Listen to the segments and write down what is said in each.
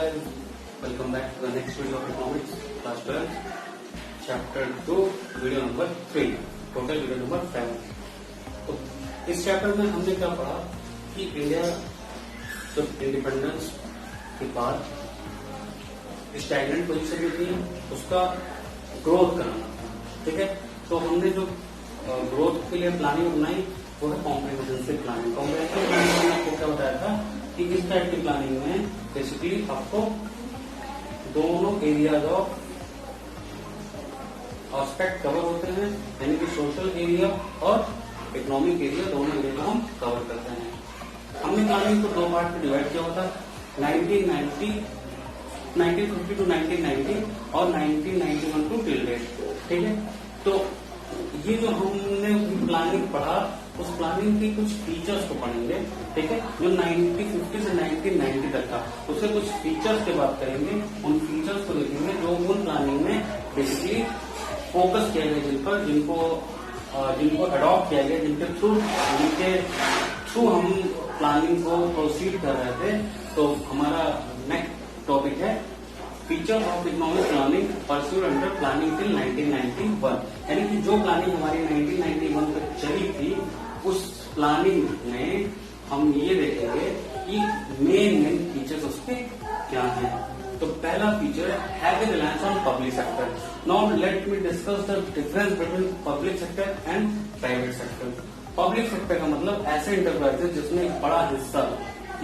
guys, welcome back to the next video of economics class 12 chapter 2 video number 3 total video number 7। तो इस chapter में हमने क्या पढ़ा कि इंडिया जब इंडिपेंडेंस के बाद स्टैग्नेंट पोजीशन में थी उसका ग्रोथ कराना था, ठीक है। तो हमने जो ग्रोथ के लिए प्लानिंग बनाई वो है कॉम्प्रिहेंसिव प्लानिंग। कॉम्प्रिहेंसिव प्लानिंग में आपको क्या बताया था कि इस टाइप की प्लानिंग में बेसिकली आपको दोनों एरियाज ऑफ एस्पेक्ट कवर होते हैं, यानी कि सोशल एरिया और इकोनॉमिक एरिया, दोनों एरिया को हम कवर करते हैं। हमने प्लानिंग को दो पार्ट में डिवाइड किया होता 1950 टू 1990 और 1991 टू टिल डेट, ठीक है। तो ये जो हमने प्लानिंग पढ़ा उस प्लानिंग की कुछ फीचर्स को पढ़ेंगे, ठीक है। जो 1950 से 1990 तक था उससे कुछ फीचर्स की बात करेंगे, उन फीचर्स को देखेंगे जो उन प्लानिंग में बेसिकली फोकस किया गया, जिनको अडॉप्ट किया गया, जिनके थ्रू हम प्लानिंग को प्रोसीड कर रहे थे। तो हमारा नेक्स्ट टॉपिक है feature of economic planning pursued under planning till 1991, यानी कि जो प्लानिंग हमारी 1991 तक चली थी उस प्लानिंग में हम ये देखेंगे कि मेन फीचर्स उसके क्या हैं। तो पहला फीचर है heavy reliance on public sector. Now let me discuss the difference between public sector and private sector. Public sector का मतलब ऐसे इंटरप्राइजेस जिसमें एक बड़ा हिस्सा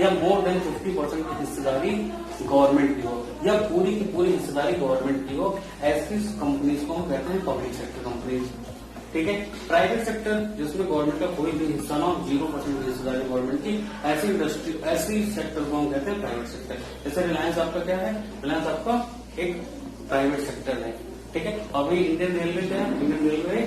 या मोर देन 50% की हिस्सेदारी गवर्नमेंट की हो या पूरी की पूरी हिस्सेदारी गवर्नमेंट की हो, ऐसी कंपनीज को हम कहते हैं पब्लिक सेक्टर कंपनीज, ठीक है। प्राइवेट सेक्टर जिसमें गवर्नमेंट का कोई भी हिस्सा ना हो, 0% की हिस्सेदारी गवर्नमेंट की, ऐसी इंडस्ट्री ऐसी सेक्टर को हम कहते हैं प्राइवेट सेक्टर। जैसे रिलायंस आपका क्या है, रिलायंस आपका एक प्राइवेट सेक्टर है, ठीक है। अभी इंडियन रेलवे क्या है, Indian railway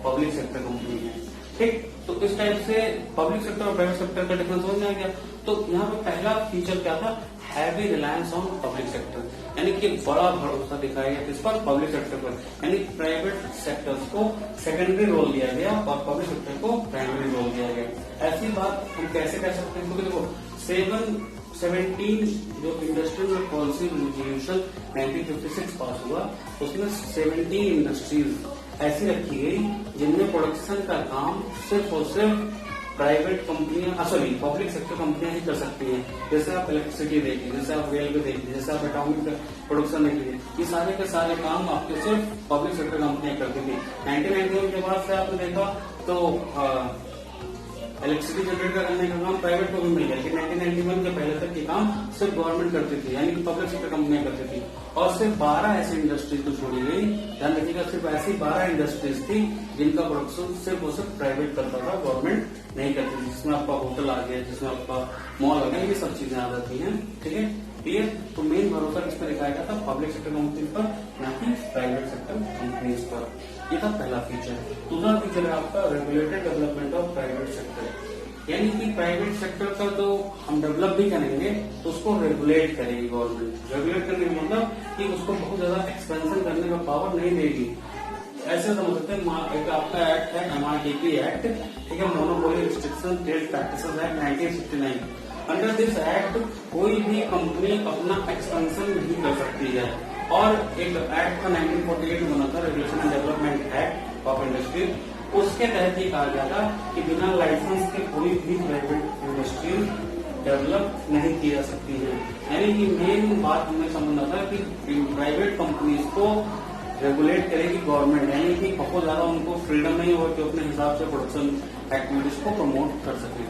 public sector company है, ठीक। तो इस टाइप से पब्लिक सेक्टर और प्राइवेट सेक्टर का डिफरेंस समझ में आ गया। तो यहाँ पे पहला फीचर क्या था, heavy reliance on public sector, यानी कि बड़ा भरोसा दिखाया गया किस पर, पब्लिक सेक्टर पर, यानी प्राइवेट सेक्टर्स को सेकेंडरी रोल दिया गया और पब्लिक सेक्टर को प्राइमरी रोल दिया गया। ऐसी बात हम कैसे कह सकते हैं, क्योंकि देखो 17 जो इंडस्ट्रियल पॉलिसी रेजोल्यूशन 1956 पास हुआ उसमें 17 इंडस्ट्रीज ऐसी रखी गई जिनमें प्रोडक्शन का काम सिर्फ और सिर्फ प्राइवेट कंपनियां पब्लिक सेक्टर कंपनियां ही कर सकती हैं। जैसे आप इलेक्ट्रिसिटी देखिए, जैसे आप रेलवे देखिए, जैसे आप एटॉमिक प्रोडक्शन देखिए, ये सारे के सारे काम आपके सिर्फ पब्लिक सेक्टर कंपनियां करती थी। 1991 के बाद से आपने देखा तो इलेक्ट्रिसिटी जनरेट करने का काम प्राइवेट को भी मिल गया, लेकिन 1991 के पहले तक ये काम सिर्फ गवर्नमेंट करती थी, यानी कि पब्लिक सेक्टर कंपनियां करती थी। और सिर्फ 12 ऐसी इंडस्ट्रीज को छोड़ी गई, ध्यान रखिएगा, सिर्फ ऐसी 12 इंडस्ट्रीज थी जिनका प्रोडक्शन सिर्फ और सिर्फ प्राइवेट करता था, गवर्नमेंट नहीं करती थी। जिसमें आपका होटल आ गया, जिसमें आपका मॉल आ गया, ये सब चीजें आ जाती हैं, ठीक है, क्लियर। तो मेन भरोसा किस पर दिखाया गया था, पब्लिक सेक्टर कंपनीज पर, ना कि प्राइवेट सेक्टर कंपनीज पर। ये था पहला फीचर। दूसरा फीचर है आपका regulated development of private sector, यानी कि प्राइवेट सेक्टर का तो हम डेवलप भी करेंगे तो उसको रेगुलेट करेगी गवर्नमेंट। रेगुलेट करने का मतलब कि उसको बहुत ज्यादा एक्सपेंशन करने का पावर नहीं देगी। ऐसे समझ सकते हैं, एक आपका एक्ट है MRTP एक्ट, ठीक है, monopoly restriction trade practices act 1969। Under this act कोई भी कंपनी अपना एक्सपेंशन नहीं कर सकती है। और एक एक्ट था 1948 में बना था, regulation and development act of industry, उसके तहत ये कहा गया था कि बिना लाइसेंस के कोई भी प्राइवेट इंडस्ट्री डेवलप नहीं की जा सकती है। यानी कि मेन बात हमें समझना था कि प्राइवेट कंपनीज को रेगुलेट करेगी गवर्नमेंट, यानी कि बहुत ज्यादा उनको फ्रीडम नहीं हो कि अपने हिसाब से प्रोडक्शन एक्टिविटीज को प्रमोट कर सके।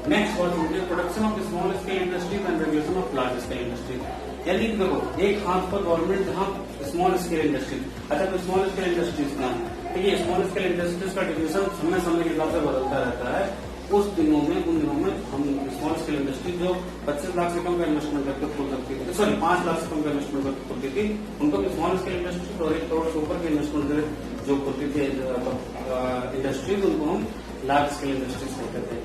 नेक्स्ट वर्ड होंगे production of small scale industries and regulation of large scale industries. यानी कि देखो एक हाथ पर गवर्नमेंट जहाँ स्मॉल स्केल इंडस्ट्रीज, अच्छा तो स्मॉल स्केल इंडस्ट्रीज क्या है, ठीक है। स्मॉल स्केल इंडस्ट्रीज का डिफिनेशन समय के हिसाब से बदलता रहता है। उन दिनों में हम स्मॉल स्केल इंडस्ट्री जो 25 लाख से कम का इन्वेस्टमेंट करके खोल सकती थी, 5 लाख से कम का इन्वेस्टमेंट करके खोलती थी, उनको स्मॉल स्केल इंडस्ट्री और 1 करोड़ से ऊपर के इन्वेस्टमेंट जो खोलती थी इंडस्ट्रीज, उनको हम लार्ज स्केल इंडस्ट्रीज कहते थे,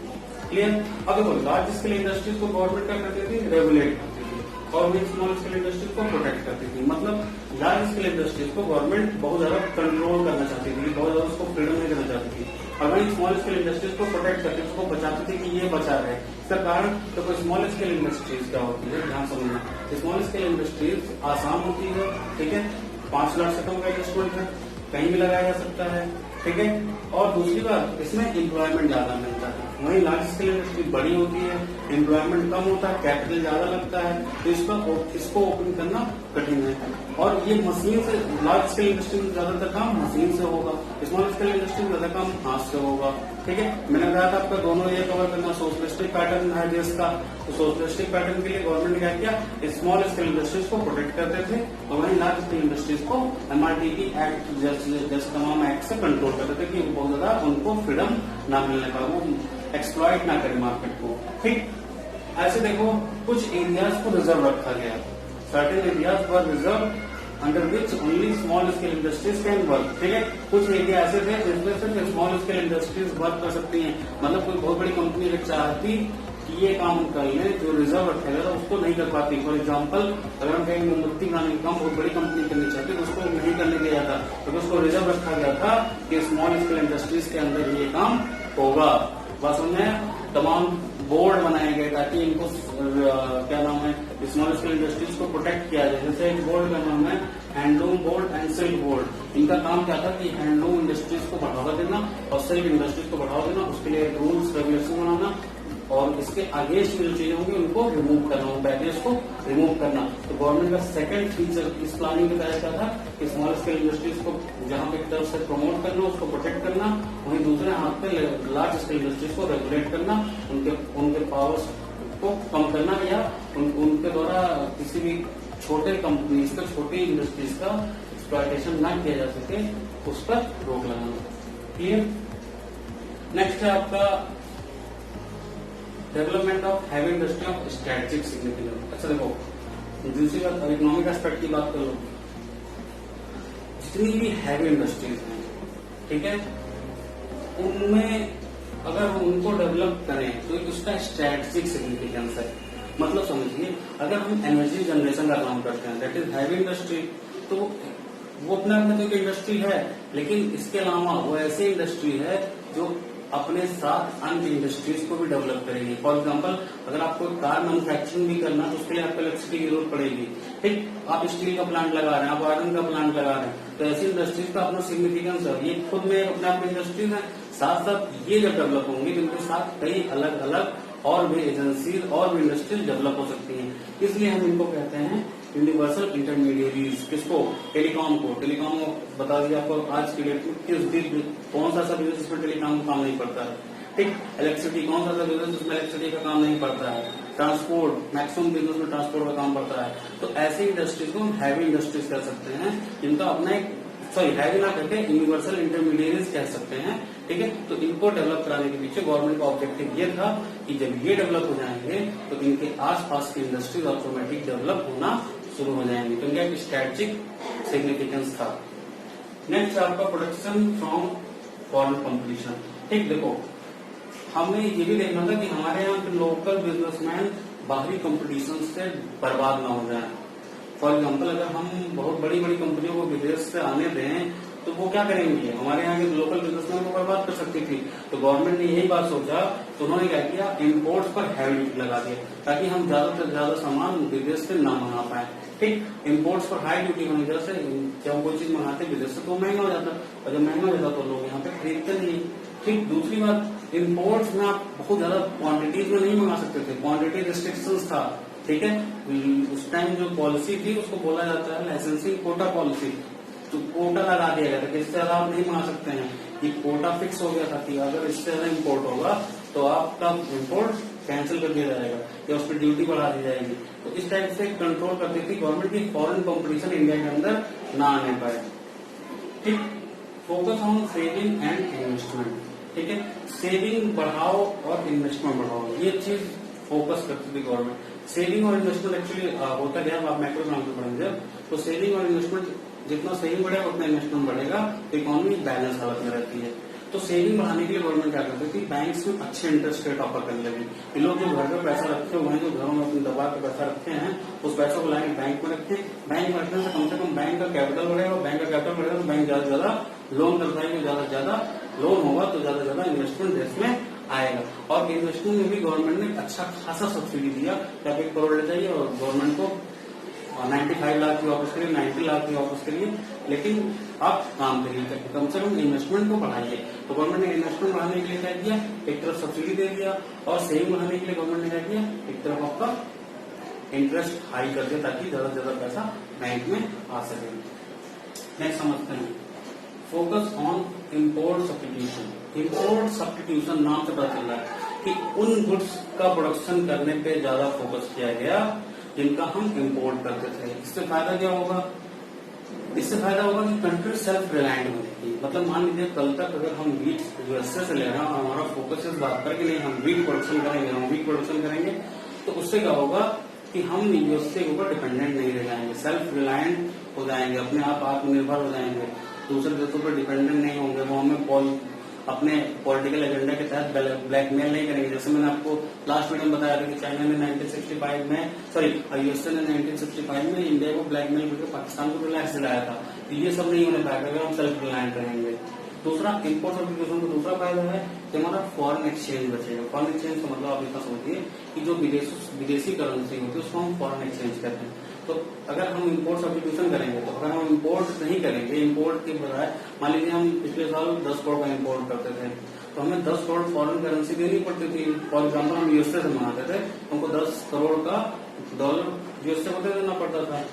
क्लियर। अब देखो लार्ज स्केल इंडस्ट्रीज को गवर्नमेंट क्या करती थी, रेगुलेट करती थी, और वही स्मॉल स्केल इंडस्ट्रीज को प्रोटेक्ट करती थी। मतलब लार्ज स्केल इंडस्ट्रीज को गवर्नमेंट बहुत ज्यादा कंट्रोल करना चाहती थी, बहुत ज्यादा उसको फ्रीडम नहीं देना चाहती थी। और वहीं स्मॉल स्केल इंडस्ट्रीज को प्रोटेक्ट करके उसको बचाते थे कि ये बचा रहे। इसका कारण तो स्मॉल स्केल इंडस्ट्रीज क्या होती है, ध्यान समझना। स्मॉल स्केल इंडस्ट्रीज आसान होती है, ठीक है, 5 लाख से कम का इन्वेस्टमेंट है, कहीं भी लगाया जा सकता है, ठीक है। और दूसरी बात, इसमें एम्प्लॉयमेंट ज्यादा मिलता है। वहीं लार्ज स्केल इंडस्ट्री बड़ी होती है, एम्प्लॉयमेंट कम होता है, कैपिटल ज्यादा लगता है, तो इसको ओपन करना कठिन है। और ये मशीन से, लार्ज स्केल इंडस्ट्री में ज्यादातर काम मशीन से होगा, स्मॉल स्केल इंडस्ट्री में ज्यादा काम हाथ से होगा, ठीक है। मैंने कहा था आपका दोनों ये कवर करना। सोशलिस्टिक पैटर्न है देश का, तो सोशलिस्टिक पैटर्न के लिए गवर्नमेंट ने क्या किया, स्मॉल स्केल इंडस्ट्रीज को प्रोटेक्ट करते थे और वहीं लार्ज स्केल इंडस्ट्रीज को MRTP एक्ट जैसे तमाम एक्ट से कंट्रोल करते थे कि बहुत ज्यादा उनको फ्रीडम ना मिलने का, वो एक्सप्लॉइट ना करे मार्केट को, ठीक। ऐसे देखो, कुछ एरियाज को रिजर्व रखा गया, certain areas were reserve under which only small scale industries can work, ठीक है। कुछ एरिया ऐसे थे जिसमें सिर्फ स्मॉल स्केल इंडस्ट्रीज वर्क कर सकती हैं, मतलब कोई बहुत बड़ी कंपनी अगर चाहती कि ये काम कर ले, जो रिजर्व रखेगा तो उसको नहीं कर पाती। फॉर एग्जाम्पल, अगर हम कहीं मोमबत्ती बनाने का काम बहुत बड़ी कंपनी करनी चाहती तो उसको नहीं करने दिया जाता, क्योंकि उसको रिजर्व रखा गया था कि स्मॉल स्केल इंडस्ट्रीज के अंदर ये काम होगा। बस उन्हें तमाम बोर्ड बनाए गए ताकि इनको क्या नाम है, स्मॉल स्केल इंडस्ट्रीज को प्रोटेक्ट किया जाए। जैसे एक बोर्ड का नाम है handloom board and silk board. इनका काम क्या था कि हैंडलूम इंडस्ट्रीज को बढ़ावा देना और सिल्क इंडस्ट्रीज को बढ़ावा देना, उसके लिए रूल्स रेगुलेशन बनाना और इसके अगेंस्ट जो चीजें होंगी उनको रिमूव करना, बैरियर्स को रिमूव करना। तो गवर्नमेंट का सेकंड फीचर इस प्लानिंग में बताया था कि स्मॉल स्केल इंडस्ट्रीज को जहां पे तरफ से प्रमोट करना, उसको प्रोटेक्ट करना, वहीं दूसरे हाथ पे लार्ज स्केल इंडस्ट्रीज को रेगुलेट करना, उनके पावर्स को कम करना या उनके द्वारा किसी भी छोटे कंपनीज का, छोटी इंडस्ट्रीज का एक्सप्लॉयटेशन ना किया जा सके, उस पर रोक लगाना। क्लियर। नेक्स्ट है आपका development of heavy industry of strategic significance. अच्छा देखो, दूसरी बात इकोनॉमिक एस्पेक्ट की बात कर लो, जितनी भी हैवी इंडस्ट्रीज हैं, ठीक है, उनमें अगर उनको डेवलप करें तो उसका स्ट्रेटेजिक सिग्निफिकेंस है। मतलब समझिए, अगर हम एनर्जी जनरेशन का काम करते हैं, दैट इज हैवी इंडस्ट्री, तो वो अपने आप में तो एक इंडस्ट्री है, लेकिन इसके अलावा वो ऐसी इंडस्ट्री है जो अपने साथ अन्य इंडस्ट्रीज को भी डेवलप करेगी। फॉर एग्जाम्पल, अगर आपको कार मैन्युफैक्चरिंग भी करना तो उसके लिए आपको इलेक्ट्रिसिटी की जरूरत पड़ेगी, ठीक। आप स्टील का प्लांट लगा रहे हैं, आप आयरन का प्लांट लगा रहे हैं, तो ऐसी इंडस्ट्रीज का अपना सिग्निफिकेंस है, ये खुद में अपने आप इंडस्ट्रीज है। साथ साथ ये जब डेवलप होंगे तो इनके साथ कई अलग अलग और भी एजेंसीज और भी इंडस्ट्रीज डेवलप हो सकती हैं। इसलिए हम इनको कहते हैं यूनिवर्सल इंटरमीडिएरीज। किसको? टेलीकॉम को। टेलीकॉम बता दिया आपको आज की डेट में कौन सा ऐसा बिजनेस जिसमें टेलीकॉम का काम नहीं पड़ता है, ठीक। इलेक्ट्रिसिटी, कौन सा ऐसा बिजनेस जिसमें इलेक्ट्रिसिटी का काम नहीं पड़ता है। ट्रांसपोर्ट, मैक्सिमम बिजनेस में ट्रांसपोर्ट का काम पड़ता है। तो ऐसी इंडस्ट्रीज को हम हैवी इंडस्ट्रीज कह सकते हैं, जिनका अपना एक, सॉरी हैवी ना करके यूनिवर्सल इंटरमीडिएरीज कह सकते हैं, ठीक है। तो इनको डेवलप कराने के पीछे गवर्नमेंट का ऑब्जेक्टिव ये था कि जब ये डेवलप हो जाएंगे तो इनके आसपास की इंडस्ट्रीज ऑटोमेटिक डेवलप होना शुरू हो जाएंगे। तो इनका एक स्ट्रेटेजिक सिग्निफिकेंस था। नेक्स्ट आपका प्रोडक्शन फ्रॉम फॉरेन कंपटीशन, ठीक। देखो, हमें ये भी देखना था कि हमारे यहाँ के लोकल बिजनेसमैन बाहरी कंपटीशन से बर्बाद ना हो जाए। फॉर एग्जाम्पल, अगर हम बहुत बड़ी बड़ी कंपनियों को विदेश से आने दें तो वो क्या करेंगे, हमारे यहाँ के लोकल बिजनेसमैन को बर्बाद कर सकती थी। तो गवर्नमेंट ने यही बात सोचा, तो उन्होंने क्या किया, इम्पोर्ट्स पर हैवी ड्यूटी लगा दिया ताकि हम ज्यादा से ज्यादा सामान विदेश से न मंगा पाए, ठीक। इम्पोर्ट्स पर हाई ड्यूटी होने की वजह से जब कोई चीज मंगाते विदेश से तो महंगा हो जाता, और जब महंगा हो जाता तो लोग यहाँ पे खरीदते नहीं, ठीक। दूसरी बात, इम्पोर्ट्स में आप बहुत ज्यादा क्वांटिटीज में नहीं मंगा सकते थे, क्वांटिटी रिस्ट्रिक्शंस था, ठीक है। उस टाइम जो पॉलिसी थी उसको बोला जाता है लाइसेंसिंग कोटा पॉलिसी। तो कोटा लगा दिया गया था कि इससे ज्यादा आप नहीं मंगा सकते हैं। ये कोटा फिक्स हो गया था कि अगर इससे ज्यादा इम्पोर्ट होगा तो आपका इम्पोर्ट कैंसिल कर दिया जाएगा या उस पर ड्यूटी बढ़ा दी जाएगी। तो इस टाइप से कंट्रोल करती थी गवर्नमेंट की फॉरेन कंपटीशन इंडिया के अंदर ना आने पाए, ठीक। Focus on saving and investment, ठीक है। सेविंग बढ़ाओ और इन्वेस्टमेंट बढ़ाओ, ये चीज फोकस करती थी गवर्नमेंट। सेविंग और इन्वेस्टमेंट एक्चुअली होता क्या है, आप मैक्रो इकोनॉमिक्स में पढ़ेंगे, तो सेविंग और इन्वेस्टमेंट जितना सेविंग बढ़ेगा उतना इन्वेस्टमेंट बढ़ेगा, तो इकोनॉमी बैलेंस हालत में रहती है। तो सेविंग बढ़ाने के लिए गवर्नमेंट क्या करती थी, बैंक्स में अच्छे इंटरेस्ट रेट ऑफर करने लगी। ये लोग जो घर पे पैसा रखे हुए हैं, जो घरों में अपने दबा के पैसा रखे हैं, उस पैसों को लाएंगे बैंक में रखें। बैंक में रखने से कम बैंक का कैपिटल बढ़ेगा, बैंक का कैपिटल बढ़ेगा तो बैंक ज्यादा से ज्यादा लोन कर पाएंगे, ज्यादा से ज्यादा लोन होगा तो ज्यादा से ज्यादा इन्वेस्टमेंट देश में आएगा। और इन्वेस्टमेंट में भी गवर्नमेंट ने अच्छा खासा सब्सिडी दिया कि आप 1 करोड़ ले जाइए और गवर्नमेंट को 95 लाख की वापस करिए, 90 लाख की वापस करिए, लेकिन आप काम करिए, कम से कम इन्वेस्टमेंट को बढ़ाइए। तो गवर्नमेंट ने इन्वेस्टमेंट बढ़ाने के लिए क्या किया, एक तरफ सब्सिडी दे दिया, और सेविंग बढ़ाने के लिए गवर्नमेंट ने क्या किया, एक तरफ आपका इंटरेस्ट हाई कर दिया ताकि ज्यादा से ज्यादा पैसा बैंक में आ सके। नेक्स्ट समझते हैं, focus on import substitution. Import substitution नाम से पता चल रहा है कि उन गुड्स का प्रोडक्शन करने पे ज्यादा फोकस किया गया जिनका हम इम्पोर्ट करते थे। इससे फायदा क्या होगा, इससे फायदा होगा कि कंट्री सेल्फ रिलायंट बनेगी। मतलब मान लीजिए कल तक अगर हम वीट यूएसए से ले रहे हैं और हमारा फोकस इस बात पर कि नहीं हम वीट प्रोडक्शन करेंगे, हम वीट प्रोडक्शन करेंगे, तो उससे क्या होगा कि हम यूएसए के ऊपर डिपेंडेंट नहीं रह जाएंगे, सेल्फ रिलायंट हो जाएंगे, अपने आप आत्मनिर्भर हो जाएंगे, दूसरे देशों पर डिपेंडेंट नहीं होंगे, वो हमें अपने पॉलिटिकल एजेंडा के तहत ब्लैकमेल नहीं करेंगे। जैसे मैंने आपको लास्ट वीडियो में बताया था कि चाइना ने 1965 में, सॉरी यूएसए ने 1965 में इंडिया को ब्लैकमेल करके पाकिस्तान को रिलायंस दिलाया था। तो ये सब नहीं होने पाएगा अगर हम सेल्फ रिलायंट रहेंगे। दूसरा, इम्पोर्ट सब्स्टिट्यूशन का दूसरा फायदा है कि हमारा फॉरेन एक्सचेंज बचेगा। फॉरेन एक्सचेंज का मतलब आप इतना समझिए कि जो विदेशी करेंसी होती है उसको हम फॉरेन एक्सचेंज कहते हैं। तो अगर हम इम्पोर्ट सब्स्टिट्यूशन करेंगे, तो अगर हम इम्पोर्ट नहीं करेंगे, इम्पोर्ट के बजाय मान लीजिए हम पिछले साल 10 करोड़ का इम्पोर्ट करते थे, तो हमें 10 करोड़ फॉरेन करेंसी देनी पड़ती थी। फॉर एग्जाम्पल हम यूएसए से मंगाते थे, हमको 10 करोड़ का डॉलर यूएसए को दे देना पड़ता था।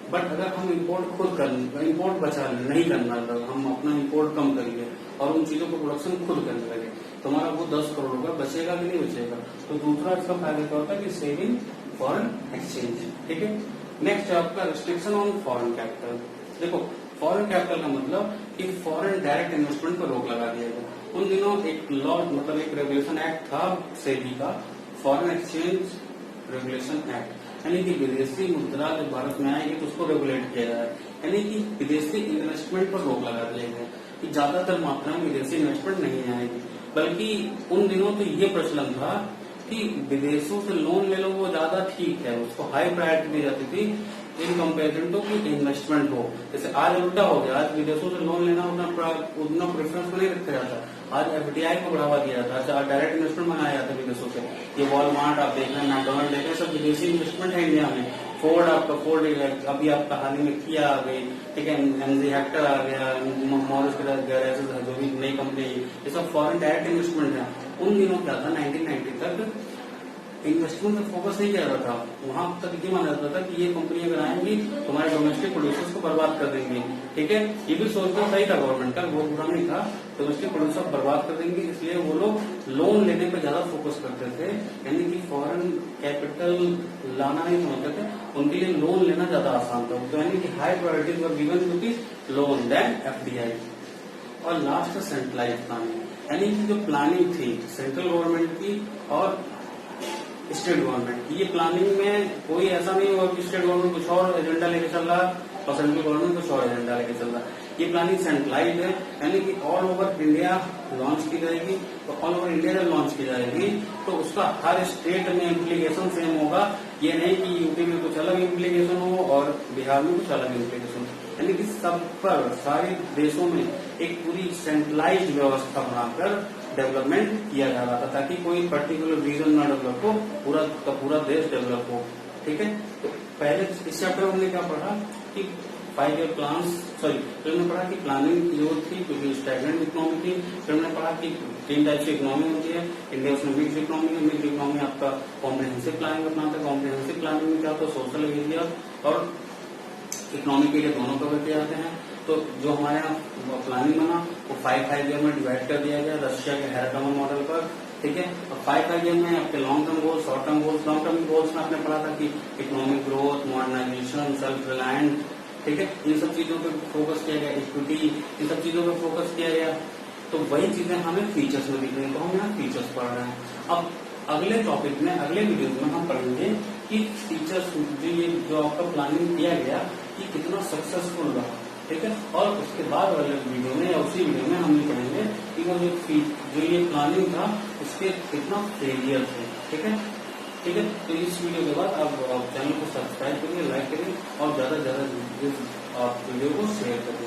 बट अगर हम इम्पोर्ट खुद कर, इम्पोर्ट बचा नहीं करना, हम अपना इम्पोर्ट कम करिए और उन चीजों को प्रोडक्शन खुद करने लगे, तो हमारा वो 10 करोड़ रुपया बचेगा कि नहीं बचेगा। तो दूसरा इसका फायदा क्या होता है कि सेविंग फॉरेन एक्सचेंज। ठीक है, नेक्स्ट है आपका रिस्ट्रिक्शन ऑन फॉरेन कैपिटल। देखो, फॉरेन कैपिटल का मतलब कि फॉरेन डायरेक्ट इन्वेस्टमेंट पर रोक लगा दिया गया। उन दिनों एक लॉ, मतलब एक रेगुलेशन एक्ट था सेबी का, फॉरेन एक्सचेंज रेगुलेशन एक्ट, यानी कि विदेशी मुद्रा जब भारत में आएगी तो उसको रेगुलेट किया जाए, यानी कि विदेशी इन्वेस्टमेंट पर रोक लगा दिया गया कि ज्यादातर मात्रा में विदेशी इन्वेस्टमेंट नहीं आएगी। बल्कि उन दिनों तो ये प्रचलन था कि विदेशों से लोन ले लो वो ज्यादा ठीक है, उसको हाई प्रायोरिटी दी जाती थी इन कंपेरिजन टू कि इन्वेस्टमेंट हो। जैसे आज उल्टा हो गया, आज विदेशों से लोन लेना उतना प्रेफरेंस नहीं रखा जाता, आज एफडीआई को बढ़ावा दिया जाता है, डायरेक्ट इन्वेस्टमेंट मनाया जाता है विदेशों से। ये वॉलमार्ट आप देख रहे हैं, मैकडोनल्ड देख रहे हैं, सब विदेशी इन्वेस्टमेंट है इंडिया में। फोर्ड अभी आपका हाल ही में किया आ गई, ठीक है, एमजी हेक्टर आ गया, मॉरिस गैरेजेस है जो भी नई कंपनी, ये सब फॉरेन डायरेक्ट इन्वेस्टमेंट है। उन दिनों क्या था, 1990 तक इन्वेस्टमेंट में फोकस नहीं किया जाता था। वहां तक ये माना जाता था कि ये कंपनी अगर आएंगी तो हमारे डोमेस्टिक प्रोड्यूसर्स को बर्बाद कर देंगे। ठीक है, ये भी सोचना सही था गवर्नमेंट का, वो बुरा नहीं था। डोमेस्टिक प्रोड्यूसर बर्बाद कर देंगे, इसलिए वो लोग लोन लेने पर ज्यादा फोकस करते थे, यानी कि फॉरेन कैपिटल लाना नहीं समझते थे, उनके लिए लोन लेना ज्यादा आसान था। तो यानी कि high priorities were given to the loan then FDI. और लास्ट सेंट्रलाइज प्लानिंग, यानी कि जो प्लानिंग थी सेंट्रल गवर्नमेंट की और स्टेट गवर्नमेंट की, ये प्लानिंग में कोई ऐसा नहीं होगा कि स्टेट गवर्नमेंट कुछ और एजेंडा लेके चल रहा और सेंट्रल गवर्नमेंट कुछ और एजेंडा लेके चल रहा। ये प्लानिंग सेंट्रलाइज्ड है, यानी कि ऑल ओवर इंडिया लॉन्च की जाएगी। तो ऑल ओवर इंडिया जब लॉन्च की जाएगी तो उसका हर स्टेट में इम्प्लीकेशन सेम होगा। ये नहीं कि यूपी में कुछ अलग इम्प्लीकेशन हो और बिहार में कुछ अलग इम्प्लीकेशन हो, यानी कि सब पर सारे देशों में एक पूरी सेंट्रलाइज्ड व्यवस्था बनाकर डेवलपमेंट किया जा रहा था, ताकि कोई पर्टिकुलर रीजन ना डेवलप हो, पूरा का पूरा देश डेवलप हो। ठीक है, तो पहले इस चैप्टर में हमने क्या पढ़ा कि 5 ईयर प्लान, फिर हमने पढ़ा कि प्लानिंग की जरूरत थी क्योंकि स्टैगनेंट इकोनॉमी थी। फिर हमने पढ़ा कि 3 टाइप की इकोनॉमी होती है, इंडिया उसमें मिक्स इकोनॉमी है। मिक्स इकोनॉमी आपका कॉम्प्रिहेंसिव प्लानिंग अपनाता है। कॉम्प्रिहेंसिव प्लानिंग में क्या होता है, सोशल एरिया और इकोनॉमिक एरिया दोनों कवर किए जाते हैं। तो जो हमारे यहाँ प्लानिंग बना वो 5 ईयर में डिवाइड कर दिया गया रशिया के हैरटमन मॉडल पर। ठीक है, और 5 ईयर में आपके long term goals, short term goals. Long term goals में आपने पढ़ा था कि economic growth, modernisation, self reliant, ठीक है, इन सब चीजों पे फोकस किया गया, इक्विटी, इन सब चीजों पे फोकस किया गया। तो वही चीजें हमें फीचर्स में दिख रही है, तो हम यहाँ फीचर्स पढ़ रहे हैं। अब अगले टॉपिक में, अगले वीडियो में हम पढ़ेंगे कि फीचर्स जो आपका प्लानिंग किया गया कि कितना सक्सेसफुल रहा। ठीक है, और उसके बाद वाले वीडियो में या उसी वीडियो में हम ये पढ़ेंगे कि वो जो ये प्लानिंग था उसके कितना फेलियर थे। ठीक है, ठीक है, तो इस वीडियो के बाद आप चैनल को सब्सक्राइब करिए, लाइक करिए और ज्यादा से ज्यादा आप वीडियो को शेयर करिए।